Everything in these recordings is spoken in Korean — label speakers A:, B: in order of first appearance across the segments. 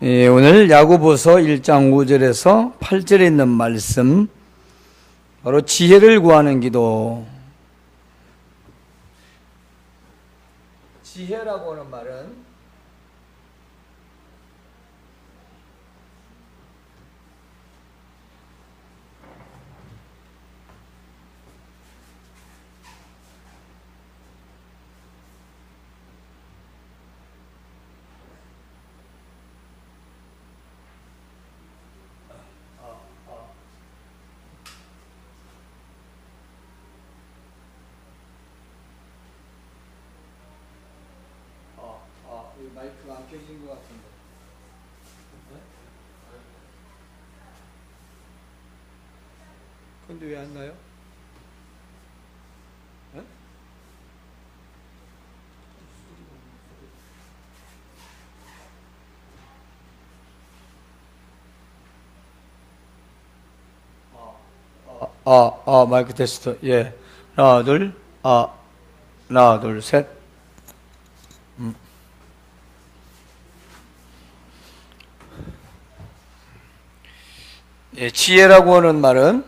A: 예, 오늘 야고보서 1장 5절에서 8절에 있는 말씀, 바로 지혜를 구하는 기도. 지혜라고 하는 말은 마이크가 안 켜진 것 같은데. 네? 근데 왜 안 나요? 네? 마이크 테스트. 예. 하나, 둘, 하나, 둘, 셋. 예, 지혜라고 하는 말은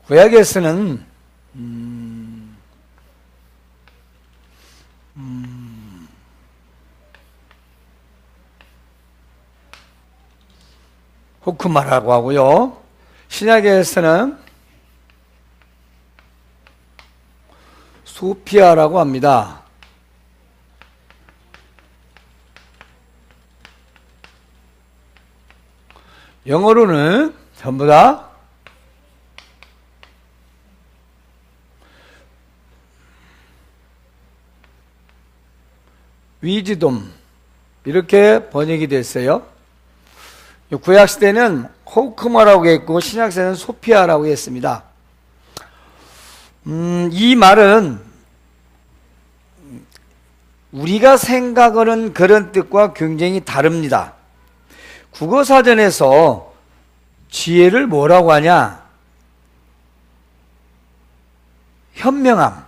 A: 구약에서는 호크마라고 하고요. 신약에서는 소피아라고 합니다. 영어로는 전부 다 위즈돔 이렇게 번역이 됐어요. 구약시대는 호크마라고 했고 신약시대는 소피아라고 했습니다. 이 말은 우리가 생각하는 그런 뜻과 굉장히 다릅니다. 국어사전에서 지혜를 뭐라고 하냐? 현명함,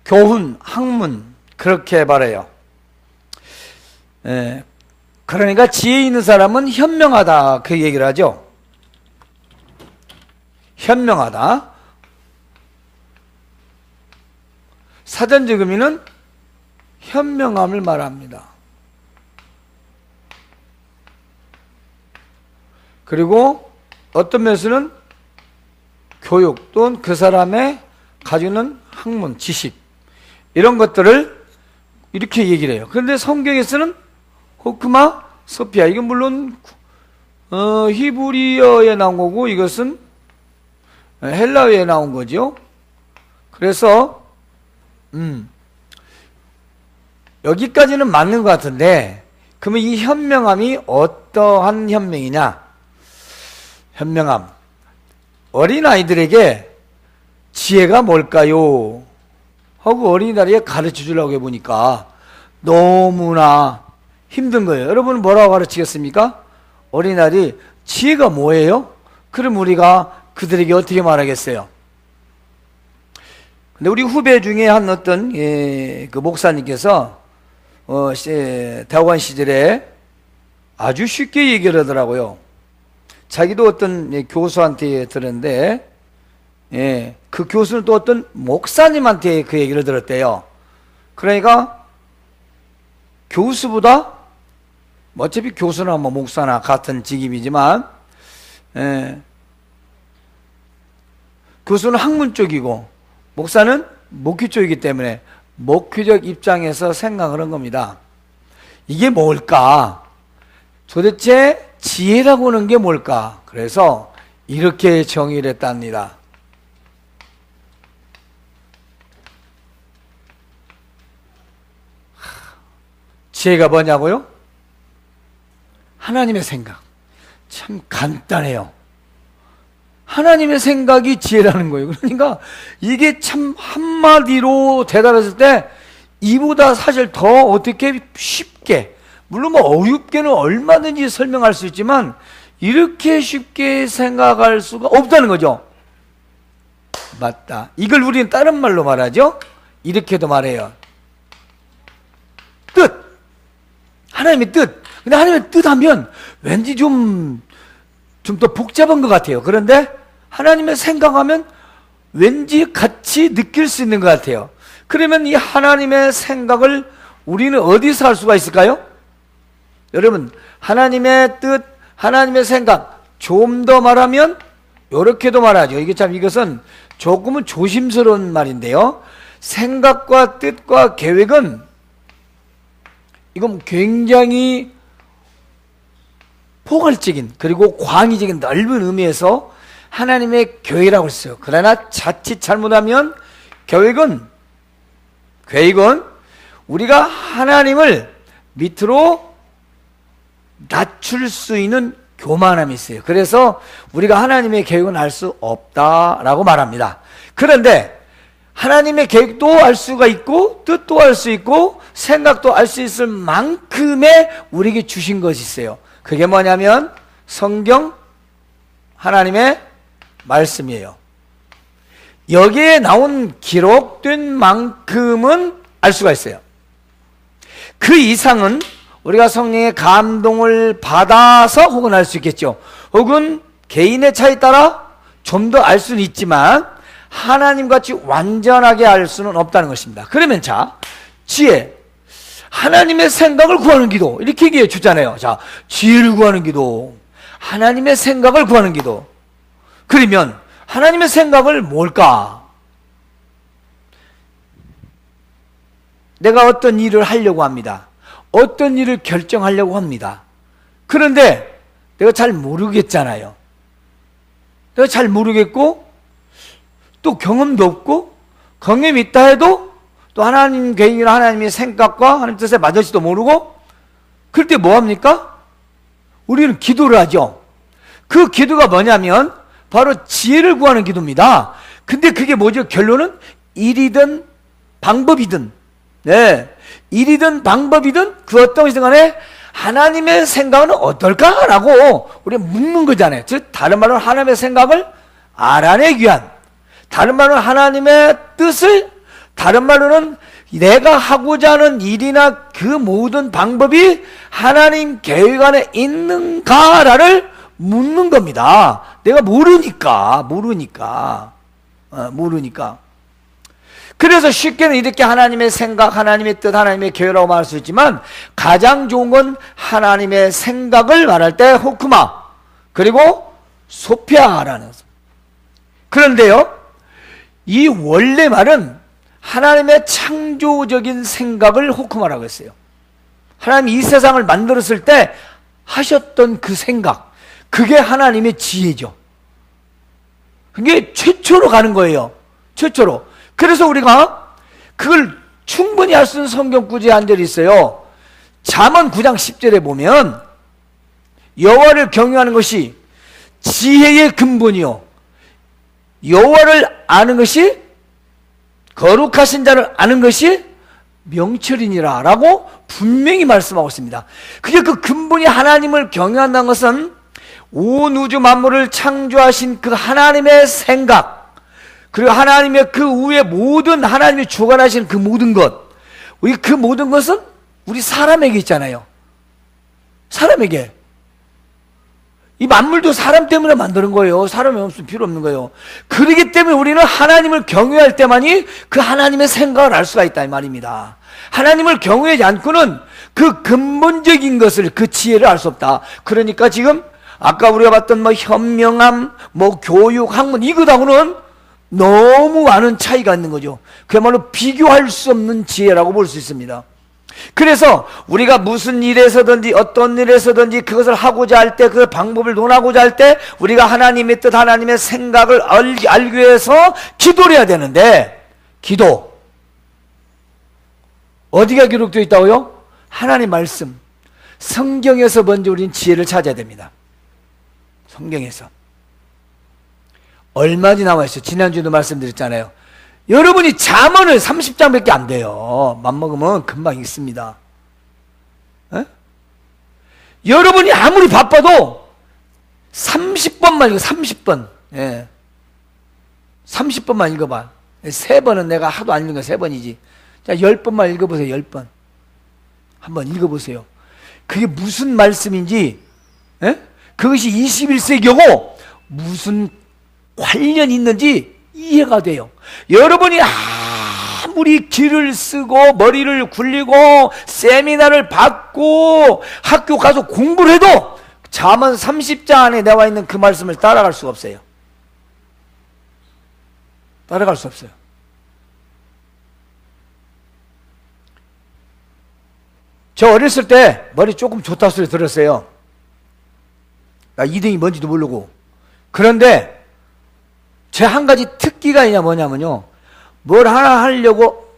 A: 교훈, 학문 그렇게 말해요. 그러니까 지혜 있는 사람은 현명하다 그 얘기를 하죠. 현명하다. 사전적 의미는 현명함을 말합니다. 그리고 어떤 면에서는 교육 또는 그 사람의 가지고 있는 학문, 지식 이런 것들을 이렇게 얘기를 해요. 그런데 성경에서는 호크마, 소피아 이건 물론 히브리어에 나온 거고 이것은 헬라어에 나온 거죠. 그래서 여기까지는 맞는 것 같은데 그러면 이 현명함이 어떠한 현명이냐? 현명함. 어린아이들에게 지혜가 뭘까요? 하고 어린이들에게 가르쳐 주려고 해보니까 너무나 힘든 거예요. 여러분은 뭐라고 가르치겠습니까? 어린아이들이 지혜가 뭐예요? 그럼 우리가 그들에게 어떻게 말하겠어요? 근데 우리 후배 중에 한 어떤 그 목사님께서 대학원 시절에 아주 쉽게 얘기를 하더라고요. 자기도 어떤 교수한테 들었는데 그 교수는 또 어떤 목사님한테 그 얘기를 들었대요. 그러니까 교수보다 어차피 교수나 뭐 목사나 같은 직임이지만 교수는 학문 쪽이고 목사는 목회 쪽이기 때문에 목회적 입장에서 생각을 한 겁니다. 이게 뭘까? 도대체 지혜라고 하는 게 뭘까? 그래서 이렇게 정의를 했답니다. 지혜가 뭐냐고요? 하나님의 생각. 참 간단해요. 하나님의 생각이 지혜라는 거예요. 그러니까 이게 참 한마디로 대답했을 때 이보다 사실 더 어떻게 쉽게, 물론 뭐 어렵게는 얼마든지 설명할 수 있지만 이렇게 쉽게 생각할 수가 없다는 거죠. 맞다. 이걸 우리는 다른 말로 말하죠. 이렇게도 말해요. 뜻. 하나님의 뜻. 근데 하나님의 뜻 하면 왠지 좀 더 복잡한 것 같아요. 그런데 하나님의 생각하면 왠지 같이 느낄 수 있는 것 같아요. 그러면 이 하나님의 생각을 우리는 어디서 할 수가 있을까요? 여러분, 하나님의 뜻, 하나님의 생각, 좀 더 말하면 이렇게도 말하죠. 이것은 조금은 조심스러운 말인데요. 생각과 뜻과 계획은 이건 굉장히 포괄적인 그리고 광의적인 넓은 의미에서 하나님의 계획이라고 했어요. 그러나 자칫 잘못하면 계획은 우리가 하나님을 밑으로 낮출 수 있는 교만함이 있어요. 그래서 우리가 하나님의 계획은 알 수 없다라고 말합니다. 그런데 하나님의 계획도 알 수가 있고 뜻도 알 수 있고 생각도 알 수 있을 만큼의 우리에게 주신 것이 있어요. 그게 뭐냐면 성경 하나님의 말씀이에요. 여기에 나온 기록된 만큼은 알 수가 있어요. 그 이상은 우리가 성령의 감동을 받아서 혹은 알 수 있겠죠. 혹은 개인의 차에 따라 좀 더 알 수는 있지만 하나님같이 완전하게 알 수는 없다는 것입니다. 그러면 자, 지혜, 하나님의 생각을 구하는 기도 이렇게 얘기해 주잖아요. 자, 지혜를 구하는 기도, 하나님의 생각을 구하는 기도. 그러면 하나님의 생각을 뭘까? 내가 어떤 일을 하려고 합니다. 어떤 일을 결정하려고 합니다. 그런데 내가 잘 모르겠잖아요. 내가 잘 모르겠고 또 경험도 없고 경험이 있다 해도 또 하나님 계획이나 하나님의 생각과 하나님 뜻에 맞을지도 모르고 그럴 때 뭐합니까? 우리는 기도를 하죠. 그 기도가 뭐냐면 바로 지혜를 구하는 기도입니다. 근데 그게 뭐죠? 결론은 일이든 방법이든 일이든 방법이든 그 어떤 것이든 간에 하나님의 생각은 어떨까라고 우리가 묻는 거잖아요. 즉 다른 말로 하나님의 생각을 알아내기 위한, 다른 말로는 하나님의 뜻을, 다른 말로는 내가 하고자 하는 일이나 그 모든 방법이 하나님 계획 안에 있는가를 묻는 겁니다. 내가 모르니까. 그래서 쉽게는 이렇게 하나님의 생각, 하나님의 뜻, 하나님의 계획이라고 말할 수 있지만 가장 좋은 건 하나님의 생각을 말할 때 호크마, 그리고 소피아라는. 그런데요, 이 원래 말은 하나님의 창조적인 생각을 호크마라고 했어요. 하나님이 이 세상을 만들었을 때 하셨던 그 생각, 그게 하나님의 지혜죠. 그게 최초로 가는 거예요. 최초로. 그래서 우리가 그걸 충분히 알 수 있는 성경 구절이 한 절이 있어요. 잠언 9장 10절에 보면 여호와를 경외하는 것이 지혜의 근본이요, 여호와를 아는 것이, 거룩하신 자를 아는 것이 명철이니라 라고 분명히 말씀하고 있습니다. 그게 그 근본이 하나님을 경외한다는 것은 온 우주 만물을 창조하신 그 하나님의 생각, 그리고 하나님의 그 위에 모든 하나님이 주관하시는 그 모든 것, 우리 그 모든 것은 우리 사람에게 있잖아요. 사람에게. 이 만물도 사람 때문에 만드는 거예요. 사람이 없으면 필요 없는 거예요. 그렇기 때문에 우리는 하나님을 경외할 때만이 그 하나님의 생각을 알 수가 있다 이 말입니다. 하나님을 경외하지 않고는 그 근본적인 것을, 그 지혜를 알 수 없다. 그러니까 지금 아까 우리가 봤던 뭐 현명함, 뭐 교육, 학문, 이것하고는 너무 많은 차이가 있는 거죠. 그야말로 비교할 수 없는 지혜라고 볼 수 있습니다. 그래서 우리가 무슨 일에서든지 어떤 일에서든지 그것을 하고자 할 때, 그 방법을 논하고자 할 때 우리가 하나님의 뜻, 하나님의 생각을 알기 위해서 기도를 해야 되는데, 기도 어디가 기록되어 있다고요? 하나님 말씀, 성경에서 먼저 우리는 지혜를 찾아야 됩니다. 성경에서. 얼마나 나와 있어요? 지난주에도 말씀드렸잖아요. 여러분이 잠언을 30장밖에 안 돼요. 맘먹으면 금방 읽습니다. 에? 여러분이 아무리 바빠도 30번만 읽어. 30번. 예. 30번만 읽어봐. 3번은 내가 하도 안 읽은 거 3번이지. 자, 10번만 읽어보세요. 10번. 한번 읽어보세요. 그게 무슨 말씀인지, 에? 그것이 21세기고 무슨 관련이 있는지 이해가 돼요. 여러분이 아무리 길을 쓰고 머리를 굴리고 세미나를 받고 학교 가서 공부를 해도 잠언 30장 안에 나와 있는 그 말씀을 따라갈 수가 없어요. 따라갈 수 없어요. 저 어렸을 때 머리 조금 좋다 소리 들었어요. 나 2등이 뭔지도 모르고. 그런데 제 한 가지 특기가 뭐냐면요, 뭘 하나 하려고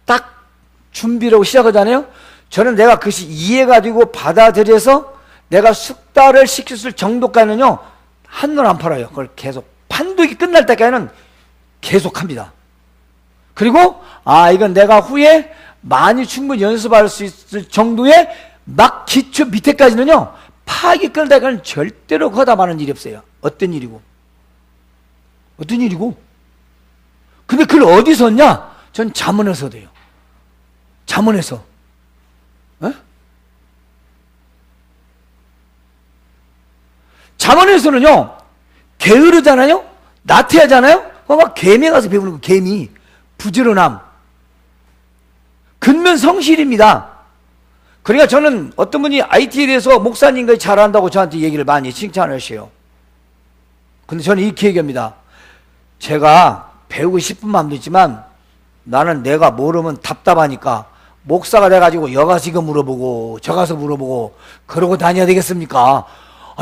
A: 딱 준비를 하고 시작하잖아요. 저는 내가 그것이 이해가 되고 받아들여서 내가 숙달을 시켰을 정도까지는요, 한눈 안 팔아요. 그걸 계속 판독이 끝날 때까지는 계속 합니다. 그리고 이건 내가 후에 많이 충분히 연습할 수 있을 정도의 막 기초 밑에까지는요, 파악이 끝날 때까지는 절대로 거담하는 일이 없어요. 어떤 일이고 근데 그걸 어디서 얻냐? 전 잠언에서 돼요. 잠언에서. 에? 잠언에서는요, 게으르잖아요? 나태하잖아요? 막 개미 가서 배우는 거, 개미. 부지런함. 근면 성실입니다. 그러니까 저는 어떤 분이 IT에 대해서 목사님과 잘한다고 저한테 얘기를 많이 칭찬하셔요. 근데 저는 이렇게 얘기합니다. 제가 배우고 싶은 마음도 있지만 나는 내가 모르면 답답하니까 목사가 돼가지고 여 가서 이거 물어보고 저 가서 물어보고 그러고 다녀야 되겠습니까?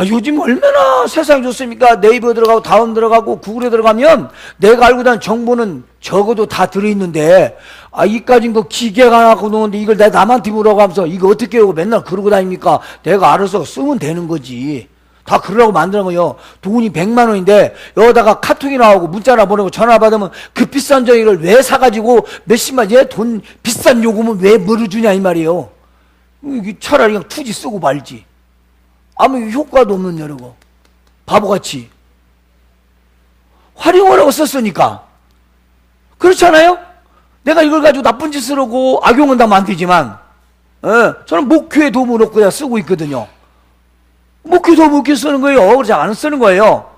A: 요즘 얼마나 세상이 좋습니까? 네이버 들어가고 다운 들어가고 구글에 들어가면 내가 알고 있는 정보는 적어도 다 들어있는데 이까진 거 기계가 나고 노는데 이걸 내가 남한테 물어가면서 이거 어떻게 하고 맨날 그러고 다닙니까? 내가 알아서 쓰면 되는 거지. 다 그러라고 만드는 거예요. 돈이 100만 원인데 여기다가 카톡이 나오고 문자나 보내고 전화 받으면 그 비싼 저기를 왜 사가지고 몇십만, 돈 비싼 요금은 왜 물어주냐 이 말이에요. 차라리 그냥 투지 쓰고 말지. 아무 효과도 없는 여러고 바보같이 활용하라고 썼으니까. 그렇잖아요? 내가 이걸 가지고 나쁜 짓을 하고 악용은 다 만들지만 저는 목표에 도움을 얻고 그냥 쓰고 있거든요. 목표 도움 얻기 쓰는 거예요. 그렇지 안 쓰는 거예요.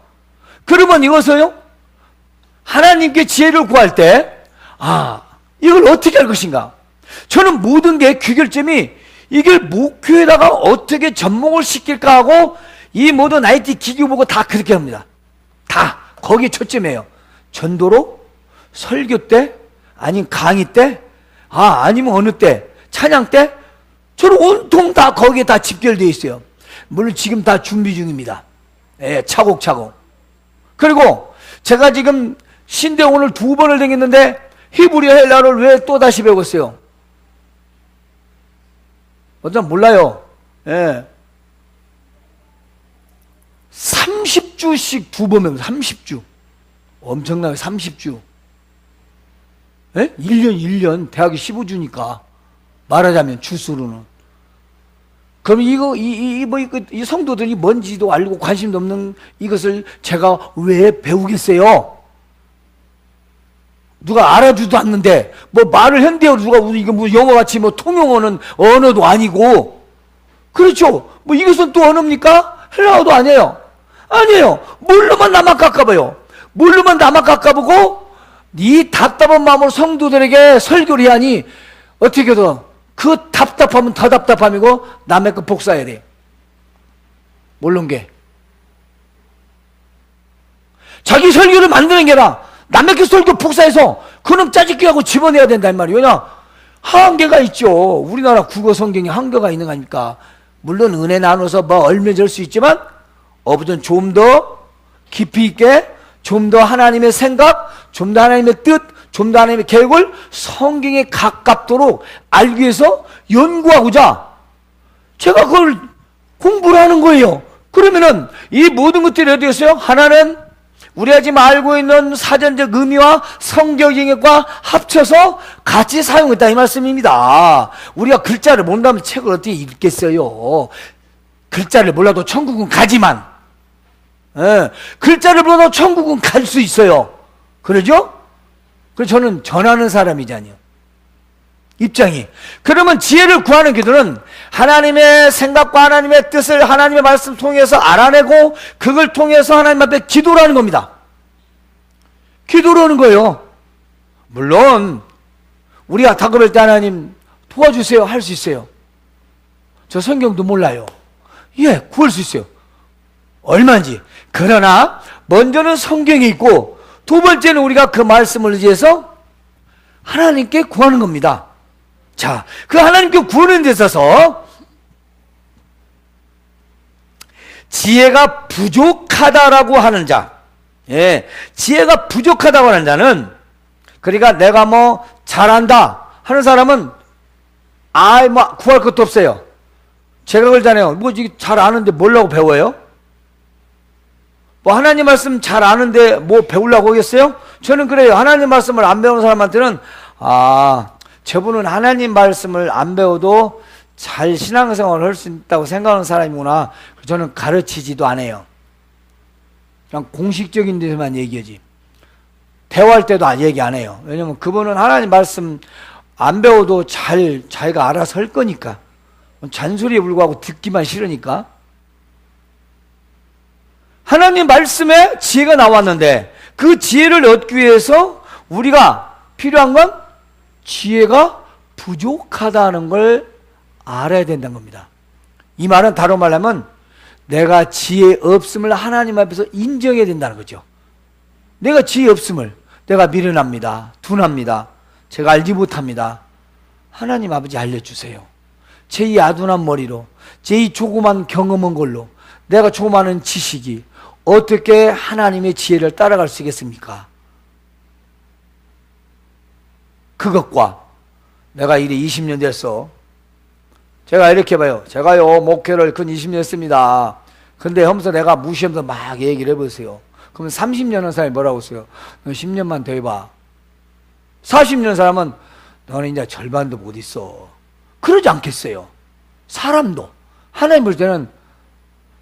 A: 그러면 이것을요, 하나님께 지혜를 구할 때 이걸 어떻게 할 것인가. 저는 모든 게 귀결점이 이걸 목표에다가 어떻게 접목을 시킬까 하고 이 모든 IT 기기 보고 다 그렇게 합니다. 다 거기에 초점이에요. 전도로, 설교 때, 아니면 강의 때, 아니면 어느 때, 찬양 때, 저는 온통 다 거기에 다 집결되어 있어요. 물론 지금 다 준비 중입니다. 차곡차곡. 그리고 제가 지금 신대 오늘 2번을 다녔는데 히브리어 헬라어를 왜 또 다시 배웠어요? 어떤 몰라요. 30주씩 2번 배우면 30주. 엄청나게 30주. 1년 대학이 15주니까 말하자면 주수로는. 그럼 이 성도들이 뭔지도 알고 관심도 없는 이것을 제가 왜 배우겠어요? 누가 알아주도 않는데, 말을 현대어로 누가, 이거 영어같이 통용어는 언어도 아니고, 그렇죠? 이것은 또 언어입니까? 헬라어도 아니에요. 아니에요. 뭘로만 남아 깎아봐요. 뭘로만 남아 깎아보고, 네 답답한 마음으로 성도들에게 설교를 하니, 어떻게 더, 그 답답하면 더 답답함이고, 남의 거 복사해야 돼. 모르는 게. 자기 설교를 만드는 게 아니라, 남의 그 설교 복사해서 그놈 짜집기 하고 집어내야 된단 말이에요. 왜냐? 한계가 있죠. 우리나라 국어 성경에 한계가 있는 거 아닙니까? 물론 은혜 나눠서 얼매질 수 있지만 어부든 좀 더 깊이 있게, 좀 더 하나님의 생각, 좀 더 하나님의 뜻, 좀 더 하나님의 계획을 성경에 가깝도록 알기 위해서 연구하고자 제가 그걸 공부를 하는 거예요. 그러면은 이 모든 것들이 어디 있어요? 하나는 우리가 지금 알고 있는 사전적 의미와 성경과 합쳐서 같이 사용했다 이 말씀입니다. 우리가 글자를 모른다면 책을 어떻게 읽겠어요? 글자를 몰라도 천국은 가지만, 글자를 몰라도 천국은 갈 수 있어요. 그러죠? 그래서 저는 전하는 사람이잖아요. 입장이. 그러면 지혜를 구하는 기도는 하나님의 생각과 하나님의 뜻을 하나님의 말씀 통해서 알아내고 그걸 통해서 하나님 앞에 기도를 하는 겁니다. 기도를 하는 거예요. 물론 우리가 다급할 때 하나님 도와주세요 할 수 있어요. 저 성경도 몰라요. 예, 구할 수 있어요. 얼마인지. 그러나 먼저는 성경이 있고 두 번째는 우리가 그 말씀을 의지해서 하나님께 구하는 겁니다. 자, 그 하나님께 구하는 데 있어서 지혜가 부족하다라고 하는 자, 예, 지혜가 부족하다고 하는 자는, 그러니까 내가 뭐 잘한다 하는 사람은 뭐 구할 것도 없어요. 제가 그러잖아요. 뭐 잘 아는데 뭐라고 배워요? 뭐 하나님 말씀 잘 아는데 뭐 배우려고 하겠어요? 저는 그래요. 하나님 말씀을 안 배우는 사람한테는 저분은 하나님 말씀을 안 배워도 잘 신앙생활을 할 수 있다고 생각하는 사람이구나. 저는 가르치지도 않아요. 그냥 공식적인 데서만 얘기하지. 대화할 때도 얘기 안 해요. 왜냐면 그분은 하나님 말씀 안 배워도 자기가 알아서 할 거니까. 잔소리에 불구하고 듣기만 싫으니까. 하나님 말씀에 지혜가 나왔는데 그 지혜를 얻기 위해서 우리가 필요한 건 지혜가 부족하다는 걸 알아야 된다는 겁니다. 이 말은 다른 말로 하면 내가 지혜 없음을 하나님 앞에서 인정해야 된다는 거죠. 내가 지혜 없음을, 내가 미련합니다, 둔합니다, 제가 알지 못합니다. 하나님 아버지 알려주세요. 제 이 아둔한 머리로, 제 이 조그만 경험한 걸로 내가 조그마한 지식이 어떻게 하나님의 지혜를 따라갈 수 있겠습니까? 그것과 내가 일이 20년 됐어. 제가 이렇게 봐요. 제가요 목회를 근 20년 했습니다. 근데 하면서 내가 무시하면서 막 얘기를 해보세요. 그러면 30년 한 사람이 뭐라고 했어요? 너 10년만 더 해봐. 40년 사람은 너는 이제 절반도 못 있어. 그러지 않겠어요. 사람도 하나님 볼 때는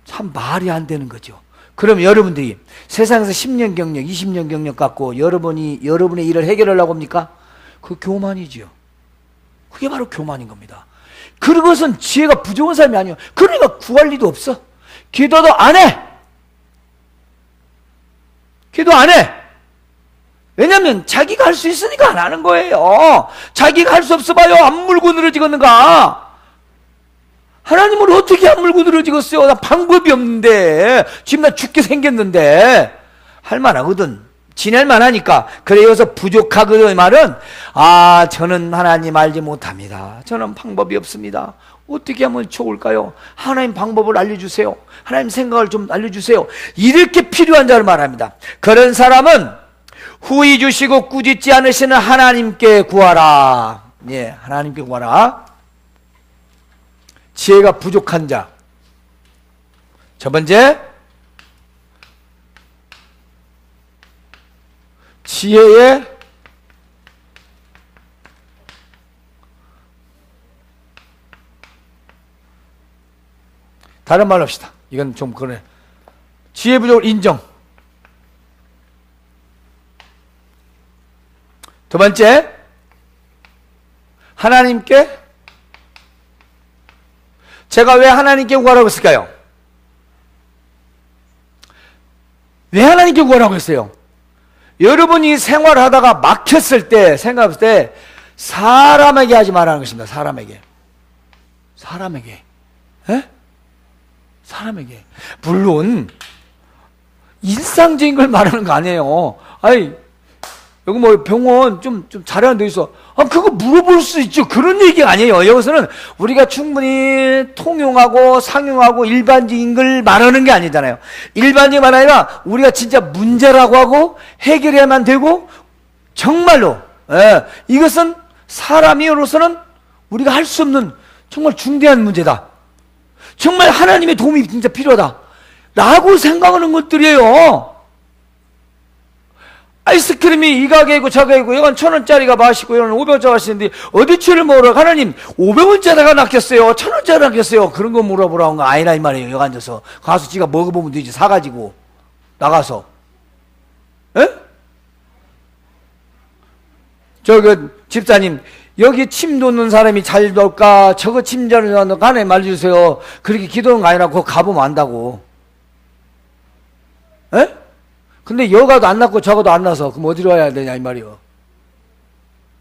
A: 참 말이 안 되는 거죠. 그럼 여러분들이 세상에서 10년 경력, 20년 경력 갖고 여러분의 일을 해결하려고 합니까? 그 교만이지요. 그게 바로 교만인 겁니다. 그것은 지혜가 부족한 사람이 아니에요. 그러니까 구할 리도 없어. 기도도 안 해. 기도 안 해. 왜냐면 자기가 할 수 있으니까 안 하는 거예요. 자기가 할 수 없어 봐요. 안 물고 늘어지겠는가? 하나님을 어떻게 안 물고 늘어지겠어요? 나 방법이 없는데. 지금 나 죽게 생겼는데. 할 만하거든. 지낼 만하니까. 그래서 부족하거든. 이 말은 저는 하나님 알지 못합니다. 저는 방법이 없습니다. 어떻게 하면 좋을까요? 하나님 방법을 알려주세요. 하나님 생각을 좀 알려주세요. 이렇게 필요한 자를 말합니다. 그런 사람은 후히 주시고 꾸짖지 않으시는 하나님께 구하라. 예, 하나님께 구하라. 지혜가 부족한 자. 첫 번째, 지혜의 다른 말로 합시다. 이건 좀 그러네. 지혜 부족을 인정. 두 번째, 하나님께, 제가 왜 하나님께 구하라고 했을까요? 왜 하나님께 구하라고 했어요? 여러분이 생활하다가 막혔을 때, 생각했을 때, 사람에게 하지 말라는 것입니다. 사람에게. 에? 사람에게. 물론, 일상적인 걸 말하는 거 아니에요. 여기 뭐 병원 좀 잘하는 데 있어. 그거 물어볼 수 있죠. 그런 얘기가 아니에요. 여기서는 우리가 충분히 통용하고 상용하고 일반적인 걸 말하는 게 아니잖아요. 일반적인 말 아니라 우리가 진짜 문제라고 하고 해결해야만 되고 정말로 이것은 사람이로서는 우리가 할 수 없는 정말 중대한 문제다. 정말 하나님의 도움이 진짜 필요하다 라고 생각하는 것들이에요. 아이스크림이 이 가게이고 저 가게이고 이건 1,000원짜리가 맛있고 이건 500원짜리 맛있는데 어디 치를 먹으러 하나님 500원짜리가 낚였어요 1,000원짜리 낚였어요 그런 거 물어보라는 거 아니라 이 말이에요. 여기 앉아서 가서 지가 먹어보면 되지. 사가지고 나가서. 에? 집사님, 여기 침 돋는 사람이 잘 돌까? 저거 침 잘 돌까? 간에 말해주세요. 그렇게 기도하는 거 아니라 그거 가보면 안다고. 에? 근데 여가도 안 났고 저가도 안 나서 그럼 어디로 와야 되냐 이 말이요.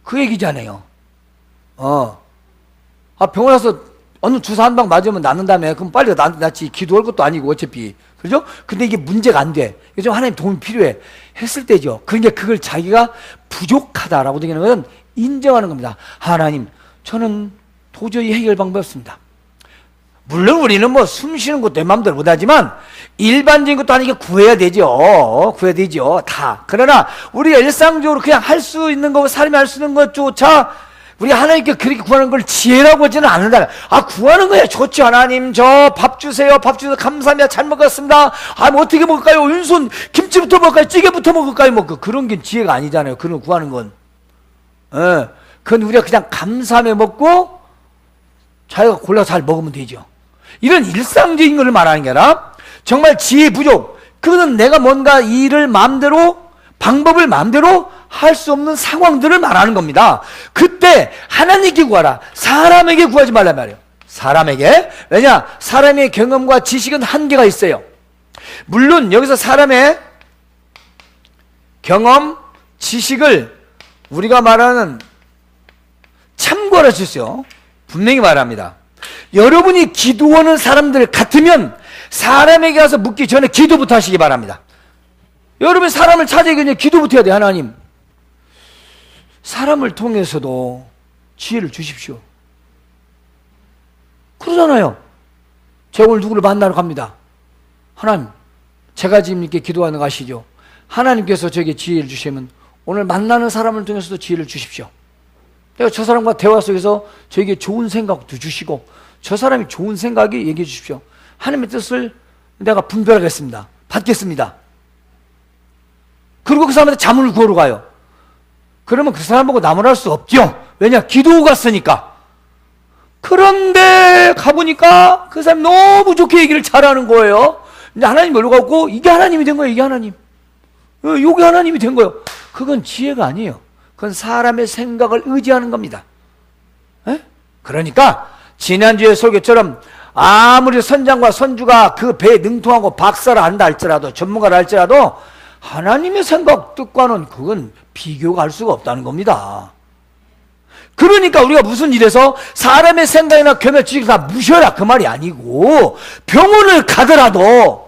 A: 그 얘기잖아요. 병원 가서 어느 주사 한 방 맞으면 낫는다며. 그럼 빨리 낫지. 기도할 것도 아니고 어차피. 그죠? 근데 이게 문제가 안 돼. 요즘 하나님 도움이 필요해. 했을 때죠. 그러니까 그걸 자기가 부족하다라고 얘기하는 것은 인정하는 겁니다. 하나님, 저는 도저히 해결 방법이 없습니다. 물론 우리는 뭐 숨 쉬는 것도 내 마음대로 못하지만 일반적인 것도 아니게 구해야 되죠. 구해야 되죠. 다. 그러나 우리가 일상적으로 그냥 할 수 있는 거, 사람이 할 수 있는 것조차 우리 하나님께 그렇게 구하는 걸 지혜라고 하지는 않는다. 구하는 거야. 좋죠. 하나님, 저 밥 주세요. 밥 주셔서 감사합니다. 잘 먹었습니다. 뭐 어떻게 먹을까요? 왼손 김치부터 먹을까요? 찌개부터 먹을까요? 뭐 그런 게 지혜가 아니잖아요. 그런 거 구하는 건. 그건 우리가 그냥 감사하며 먹고 자기가 골라서 잘 먹으면 되죠. 이런 일상적인 것을 말하는 게 아니라 정말 지혜 부족, 그거는 내가 뭔가 일을 마음대로, 방법을 마음대로 할 수 없는 상황들을 말하는 겁니다. 그때 하나님께 구하라. 사람에게 구하지 말란 말이에요. 사람에게. 왜냐? 사람의 경험과 지식은 한계가 있어요. 물론 여기서 사람의 경험, 지식을 우리가 말하는 참고할 수 있어요. 분명히 말합니다. 여러분이 기도하는 사람들 같으면 사람에게 가서 묻기 전에 기도부터 하시기 바랍니다. 여러분이 사람을 찾아야 그냥 기도부터 해야 돼. 하나님, 사람을 통해서도 지혜를 주십시오. 그러잖아요. 제가 오늘 누구를 만나러 갑니다. 하나님, 제가 지금 이렇게 기도하는 거 아시죠? 하나님께서 저에게 지혜를 주시면 오늘 만나는 사람을 통해서도 지혜를 주십시오. 내가 저 사람과 대화 속에서 저에게 좋은 생각도 주시고 저 사람이 좋은 생각이 얘기해 주십시오. 하나님의 뜻을 내가 분별하겠습니다. 받겠습니다. 그리고 그 사람한테 자문을 구하러 가요. 그러면 그 사람 보고 나무랄 수 없죠. 왜냐? 기도 갔으니까. 그런데 가보니까 그 사람이 너무 좋게 얘기를 잘하는 거예요. 근데 하나님 뭘로 가고 이게 하나님이 된 거예요. 이게 하나님. 이게 하나님이 된 거예요. 그건 지혜가 아니에요. 그건 사람의 생각을 의지하는 겁니다. 그러니까 지난주에 설교처럼 아무리 선장과 선주가 그 배에 능통하고 박사를 한다 할지라도, 전문가를 할지라도 하나님의 생각 뜻과는 그건 비교가 할 수가 없다는 겁니다. 그러니까 우리가 무슨 일에서 사람의 생각이나 겸해 지식을 다 무셔라 그 말이 아니고, 병원을 가더라도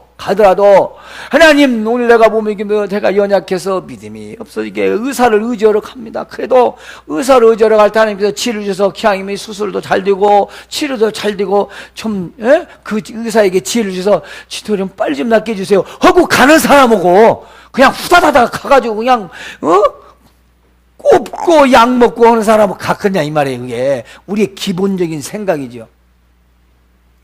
A: 하나님, 오늘 내가 보면 이게 제가 연약해서 믿음이 없어 이게 의사를 의지하러 갑니다. 그래도 의사를 의지하러 갈 때 하나님께서 치료를 주셔서 기왕이면 수술도 잘 되고 치료도 잘 되고 그 의사에게 지혜를 주셔서 치료 좀 빨리 좀 낫게 해주세요 하고 가는 사람하고 그냥 후다다다 가가지고 그냥 꼽고 약 먹고 하는 사람하고 같겠냐 이 말이에요. 그게 우리의 기본적인 생각이죠.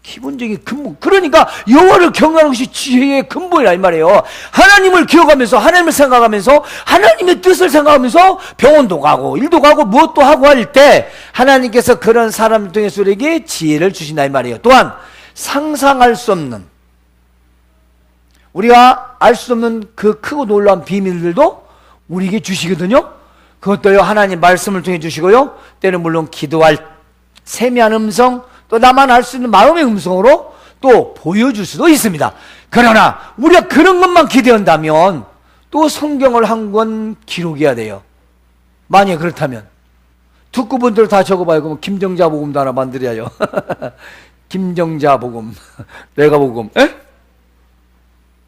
A: 기본적인 근본. 그러니까 여호와를 경외하는 것이 지혜의 근본이라 이 말이에요. 하나님을 기억하면서, 하나님을 생각하면서, 하나님의 뜻을 생각하면서 병원도 가고 일도 가고 무엇도 하고 할 때 하나님께서 그런 사람을 통해서 우리에게 지혜를 주신다 이 말이에요. 또한 상상할 수 없는, 우리가 알 수 없는 그 크고 놀라운 비밀들도 우리에게 주시거든요. 그것도요, 하나님 말씀을 통해 주시고요, 때는 물론 기도할 세미한 음성, 또 나만 알 수 있는 마음의 음성으로 또 보여줄 수도 있습니다. 그러나 우리가 그런 것만 기대한다면 또 성경을 한 권 기록해야 돼요. 만약에 그렇다면 특구분들 다 적어봐요. 그럼 김정자 복음도 하나 만들어야죠. 김정자 복음, 내가 복음.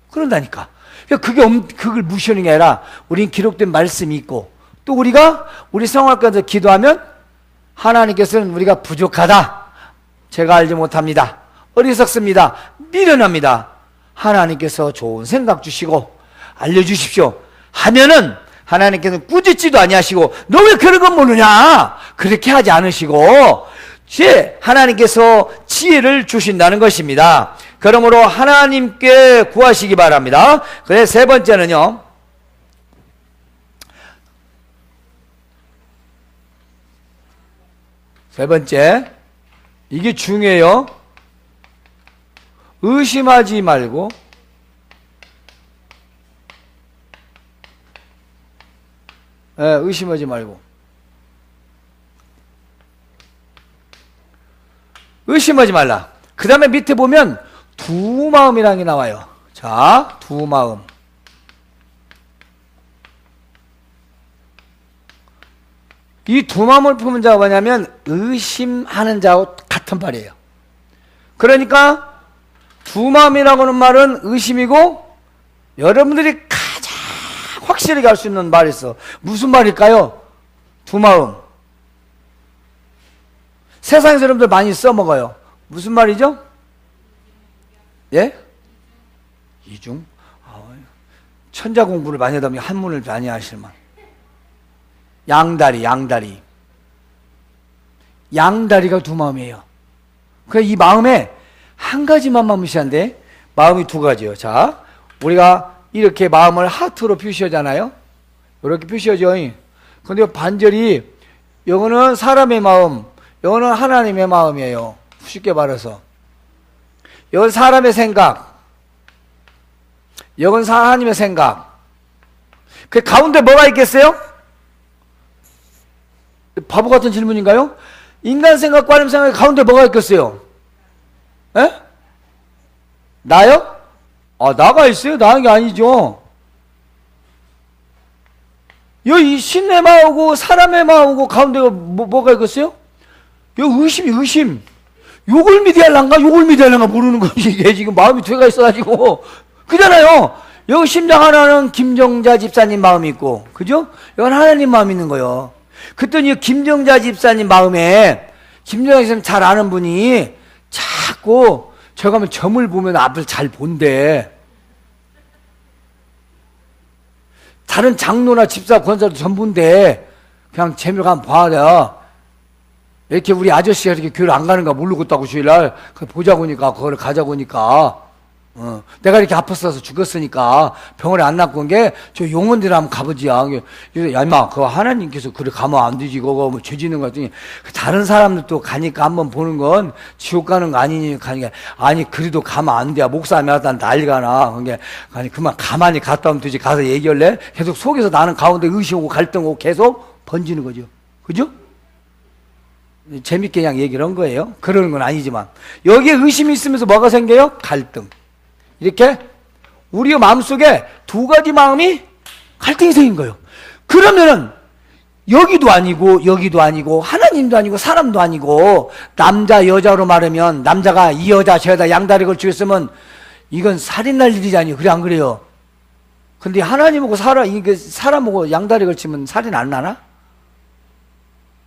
A: 그런다니까. 그걸 무시하는 게 아니라 우리는 기록된 말씀이 있고, 또 우리가 우리 생활 가운데 기도하면 하나님께서는 우리가 부족하다, 제가 알지 못합니다, 어리석습니다, 미련합니다, 하나님께서 좋은 생각 주시고 알려주십시오 하면은 하나님께서는 꾸짖지도 아니하시고 너 왜 그런 건 모르냐 그렇게 하지 않으시고 하나님께서 지혜를 주신다는 것입니다. 그러므로 하나님께 구하시기 바랍니다. 그래서 세 번째는요, 세 번째, 이게 중요해요. 의심하지 말고 의심하지 말고 의심하지 말라. 그 다음에 밑에 보면 두 마음이라는 게 나와요. 자, 두 마음. 이 두 마음을 품은 자가 뭐냐면 의심하는 자하고 같은 말이에요. 그러니까 두 마음이라고 하는 말은 의심이고, 여러분들이 가장 확실하게 할 수 있는 말이 있어. 무슨 말일까요? 두 마음. 세상에서 여러분들 많이 써먹어요. 무슨 말이죠? 예? 이중? 천자 공부를 많이 하다 보니 한문을 많이 하실만. 양다리, 양다리. 양다리가 두 마음이에요. 그래서 이 마음에 한 가지만 무시한데, 마음이 두 가지예요. 자, 우리가 이렇게 마음을 하트로 표시하잖아요. 이렇게 표시하죠. 근데 반절이, 이거는 사람의 마음, 이거는 하나님의 마음이에요. 쉽게 말해서. 이건 사람의 생각, 이건 하나님의 생각. 그 가운데 뭐가 있겠어요? 바보 같은 질문인가요? 인간 생각과 하나님 생각의 가운데 뭐가 있겠어요? 에? 나요? 나가 있어요? 나는 게 아니죠. 여기 신의 마음하고 사람의 마음하고 가운데가 뭐가 있겠어요? 여기 의심이 의심. 요걸 믿어야 할란가 요걸 믿어야 할란가 모르는 거지. 이게 지금 마음이 두 개가 있어가지고. 그잖아요. 여기 심장 하나는 김정자 집사님 마음이 있고, 그죠? 이건 하나님 마음이 있는 거예요. 그랬더니 김정자 집사님 마음에 김정자 집사님 잘 아는 분이 자꾸 저기 가면 점을 보면 앞을 잘 본대. 다른 장로나 집사 권사도 전부인데 그냥 재미로 가면 봐야 이렇게 우리 아저씨가 이렇게 교회를 안 가는가 모르고 있다고 주일날 보자고 하니까 그거를 가자고 하니까 내가 이렇게 아팠어서 죽었으니까 병원에 안 낫고 온 게 저 용원들 한번 가보지야. 야 임마 그거 하나님께서 그래 가면 안 되지 그거 뭐 죄 짓는 거 같더니 다른 사람들도 가니까 한번 보는 건 지옥 가는 거 아니니까 하니까 아니 그래도 가면 안 돼. 목사님이 하다 난리가 나. 그게 아니 그만 가만히 갔다 오면 되지. 가서 얘기할래? 계속 속에서 나는 가운데 의심하고 갈등하고 계속 번지는 거죠. 그죠? 재밌게 그냥 얘기를 한 거예요. 그러는 건 아니지만 여기에 의심이 있으면서 뭐가 생겨요? 갈등. 이렇게 우리 마음속에 두 가지 마음이 갈등이 생긴 거예요. 그러면은 여기도 아니고 여기도 아니고 하나님도 아니고 사람도 아니고 남자 여자로 말하면 남자가 이 여자 저 여자 양다리 걸치고 있으면 이건 살인 날 일이잖아요. 그래 안 그래요? 근데 하나님하고 사람하고 양다리 걸치면 살인 안 나나?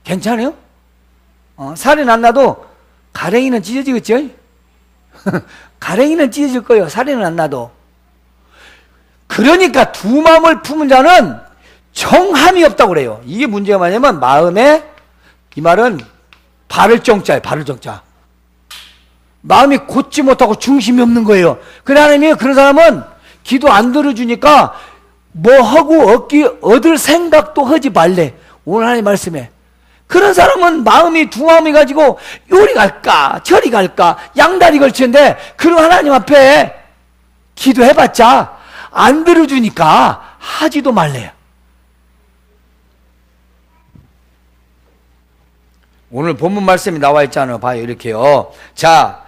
A: 괜찮아요? 살인 안 나도 가랭이는 찢어지겠죠? 가랭이는 찢어질 거예요. 살인은 안 나도. 그러니까 두 마음을 품은 자는 정함이 없다고 그래요. 이게 문제가 뭐냐면 마음에 이 말은 바를 정자예요. 바를 정자. 마음이 곧지 못하고 중심이 없는 거예요. 그래 하나님이 그런 사람은 기도 안 들어주니까 뭐 하고 얻을 생각도 하지 말래. 오늘 하나님 말씀에 그런 사람은 마음이 두 마음이 가지고 요리 갈까 저리 갈까 양다리 걸치는데 그런 하나님 앞에 기도해봤자 안 들어주니까 하지도 말래요. 오늘 본문 말씀이 나와 있잖아요. 봐요. 이렇게요. 자,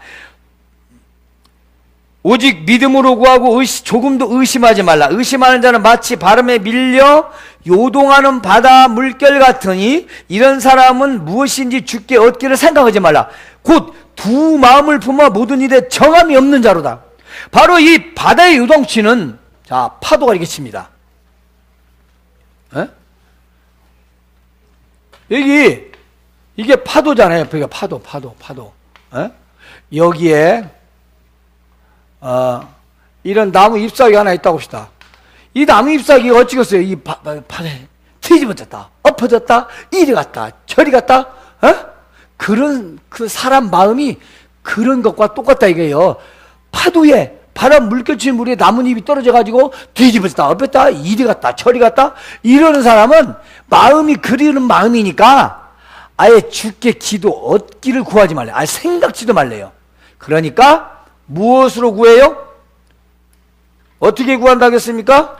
A: 오직 믿음으로 구하고 조금도 의심하지 말라. 의심하는 자는 마치 바람에 밀려 요동하는 바다 물결 같으니 이런 사람은 무엇인지 주께 얻기를 생각하지 말라. 곧 두 마음을 품어 모든 일에 정함이 없는 자로다. 바로 이 바다의 요동치는 자 파도가 이렇게 칩니다. 에? 여기 이게 파도잖아요. 그러니까 파도. 에? 여기에 이런 나무 잎사귀 하나 있다고 합시다. 이 나무 잎사귀가 어찌겠어요? 이 바다에 뒤집어졌다, 엎어졌다, 이리 갔다, 저리 갔다, 그런 그 사람 마음이 그런 것과 똑같다 이거예요. 파도에 바람 물결치는 물에 나뭇잎이 떨어져가지고 뒤집어졌다, 엎었다, 이리 갔다, 저리 갔다 이러는 사람은 마음이 그리는 마음이니까 아예 주께 기도 얻기를 구하지 말래요. 아예 생각지도 말래요. 그러니까 무엇으로 구해요? 어떻게 구한다겠습니까?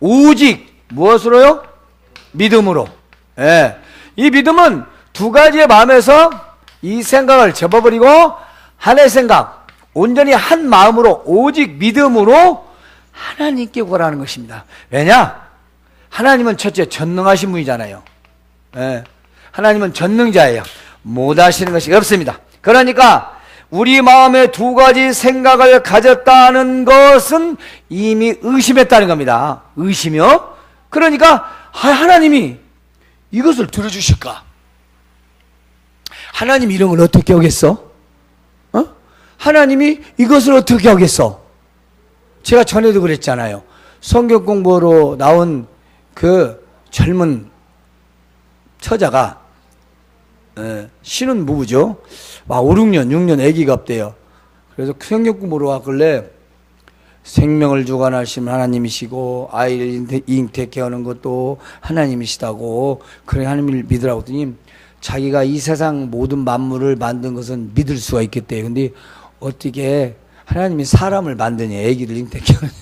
A: 오직 무엇으로요? 믿음으로. 예. 이 믿음은 두 가지의 마음에서 이 생각을 접어버리고 하나의 생각, 온전히 한 마음으로 오직 믿음으로 하나님께 구하라는 것입니다. 왜냐? 하나님은 첫째 전능하신 분이잖아요. 예. 하나님은 전능자예요. 못하시는 것이 없습니다. 그러니까 우리 마음에 두 가지 생각을 가졌다는 것은 이미 의심했다는 겁니다. 의심이요? 그러니까 하나님이 이것을 들어주실까? 하나님 이런 걸 어떻게 하겠어? 하나님이 이것을 어떻게 하겠어? 제가 전에도 그랬잖아요. 성경 공부로 나온 그 젊은 처자가 신혼 부부죠. 5, 6년 아기가 없대요. 그래서 성경 공부로 왔길래 생명을 주관하시는 하나님이시고 아이를 잉태케 하는 것도 하나님이시다고 그래 하나님을 믿으라고 했더니 자기가 이 세상 모든 만물을 만든 것은 믿을 수가 있겠대요. 근데 어떻게 하나님이 사람을 만드냐, 아기를 잉태케 하느냐.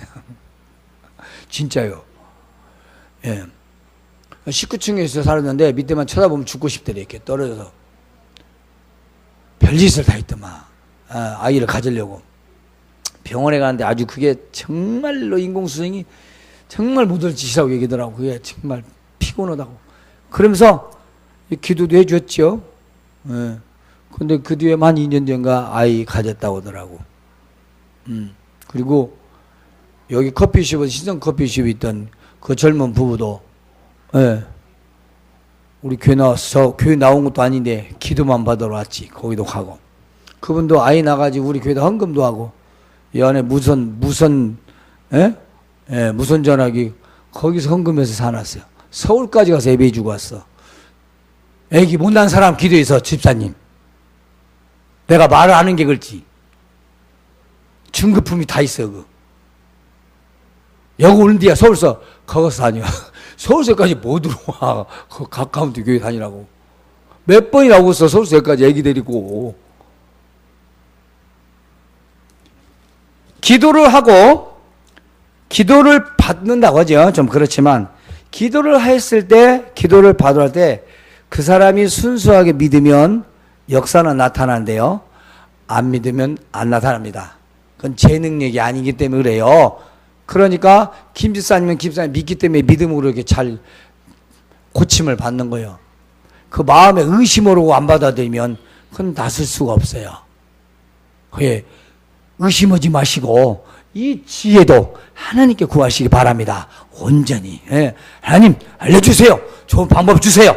A: 진짜요. 예. 19층에서 살았는데 밑에만 쳐다보면 죽고 싶더래. 이렇게 떨어져서 별짓을 다 했더만. 아이를 가지려고 병원에 가는데 아주 그게 정말로 인공수정이 정말 못할 짓이라고 얘기더라고. 그게 정말 피곤하다고. 그러면서 기도도 해줬죠. 예. 근데 그 뒤에 한 2년 전가 아이 가졌다고 하더라고. 그리고 여기 커피숍에 신성 커피숍에 있던 그 젊은 부부도 예. 우리 교회 나와서 교회 나온 것도 아닌데 기도만 받으러 왔지. 거기도 가고. 그분도 아이 나가지고 우리 교회도 헌금도 하고 이 안에 무선 전화기 거기서 헌금해서 사놨어요. 서울까지 가서 예배 주고 왔어. 애기 못난 사람 기도해서 집사님. 내가 말을 하는 게 그렇지. 중급품이 다 있어. 여기 오는 데야 서울서 거기서 다녀. 서울서까지 못 들어와. 가까운 데 교회 다니라고. 몇 번이나 오고 있어. 서울서까지 애기 데리고. 기도를 하고 기도를 받는다고 하죠. 좀 그렇지만 기도를 했을 때 기도를 받을 때 그 사람이 순수하게 믿으면 역사는 나타나는데요. 안 믿으면 안 나타납니다. 그건 제 능력이 아니기 때문에 그래요. 그러니까 김집사님은 김집사님 믿기 때문에 믿음으로 이렇게 잘 고침을 받는 거예요. 그 마음에 의심으로 안 받아들이면 그건 나설 수가 없어요. 예, 의심하지 마시고 이 지혜도 하나님께 구하시기 바랍니다. 온전히. 예. 하나님 알려주세요. 좋은 방법 주세요.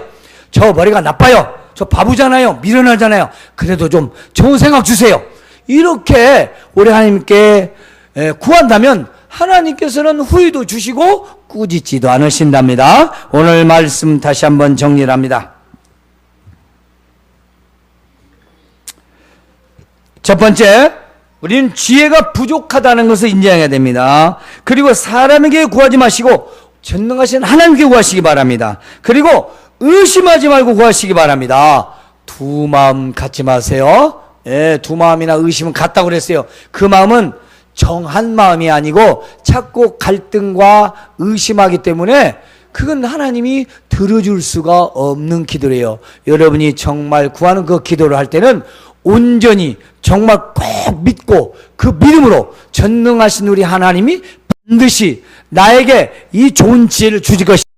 A: 저 머리가 나빠요. 저 바보잖아요. 미련하잖아요. 그래도 좀 좋은 생각 주세요. 이렇게 우리 하나님께 구한다면 하나님께서는 후회도 주시고 꾸짖지도 않으신답니다. 오늘 말씀 다시 한번 정리를 합니다. 첫 번째, 우리는 지혜가 부족하다는 것을 인정해야 됩니다. 그리고 사람에게 구하지 마시고 전능하신 하나님께 구하시기 바랍니다. 그리고 의심하지 말고 구하시기 바랍니다. 두 마음 갖지 마세요. 예, 두 마음이나 의심은 같다고 그랬어요. 그 마음은 정한 마음이 아니고 자꾸 갈등과 의심하기 때문에 그건 하나님이 들어줄 수가 없는 기도래요. 여러분이 정말 구하는 그 기도를 할 때는 온전히 정말 꼭 믿고 그 믿음으로 전능하신 우리 하나님이 반드시 나에게 이 좋은 지혜를 주실 것이다.